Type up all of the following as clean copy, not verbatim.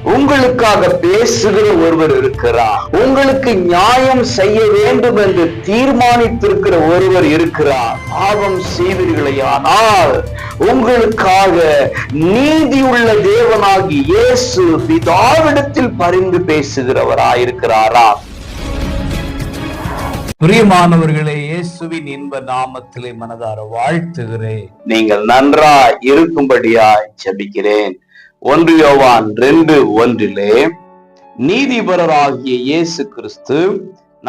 உங்களுக்காக பேசுகிற ஒருவர் இருக்கிறார். உங்களுக்கு நியாயம் செய்ய வேண்டும் என்று தீர்மானித்திருக்கிற ஒருவர் இருக்கிறார். பாவம் செய்வீர்களேயானால் உங்களுக்காக நீதியுள்ள தேவனாகி இயேசு பிதாவிடத்தில் பரிந்து பேசுகிறவராயிருக்கிறாரா? பிரியமானவர்களே, இயேசுவின் இன்ப நாமத்திலே மனதார வாழ்த்துகிறேன். நீங்கள் நன்றாய் இருக்கும்படியாய் ஜெபிக்கிறேன். 1 யோவான் 2:1 நீதிபரராகிய இயேசு கிறிஸ்து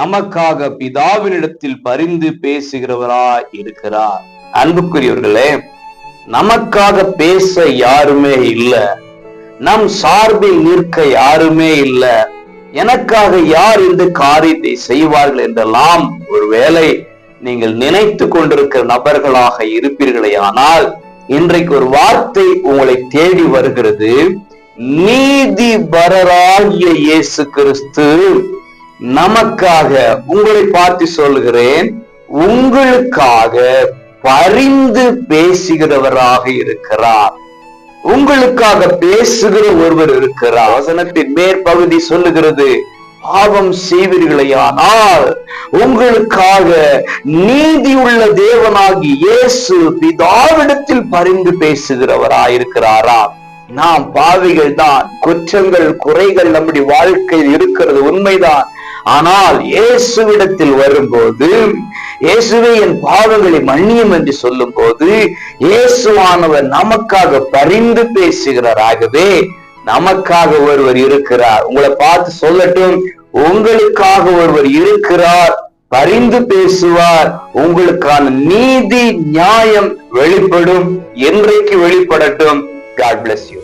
நமக்காக பிதாவினிடத்தில் பரிந்து பேசுகிறவராய் இருக்கிறார். அன்புக்குரியவர்களே, நமக்காக பேச யாருமே இல்லை. நம் சார்பில் நிற்க யாருமே இல்லை. எனக்காக யார் இந்த காரியத்தை செய்வார்கள் என்றெல்லாம் ஒருவேளை நீங்கள் நினைத்து கொண்டிருக்கிற நபர்களாக இருப்பீர்களே, ஆனால் இன்றைக்கு ஒரு வார்த்தை உங்களை தேடி வருகிறது. நீதிபரராகிய இயேசு கிறிஸ்து நமக்காக, உங்களை பார்த்து சொல்கிறேன், உங்களுக்காக பரிந்து பேசுகிறவராக இருக்கிறார். உங்களுக்காக பேசுகிற ஒருவர் இருக்கிறார். வசனத்தின் மேற்பகுதி சொல்லுகிறது, பாவம் செய்வீர்களேயானால் உங்களுக்காக நீதியுள்ள தேவனாகி இயேசு பிதாவிடத்தில் பரிந்து பேசுகிறவராயிருக்கிறாரா? நாம் பாவிகள் தான், குற்றங்கள் குறைகள் நம்முடைய வாழ்க்கையில் இருக்கிறது உண்மைதான். ஆனால் இயேசுவிடத்தில் வரும்போது, இயேசுவே என் பாவங்களை மன்னியும் என்று சொல்லும் போது, இயேசுவானவர் நமக்காக பரிந்து பேசுகிறாராகவே நமக்காக ஒருவர் இருக்கிறார். உங்களை பார்த்து சொல்லட்டும், உங்களுக்காக ஒருவர் இருக்கிறார், பரிந்து பேசுவார். உங்களுக்கான நீதி நியாயம் வெளிப்படும். என்றைக்கு வெளிப்படட்டும். God bless you.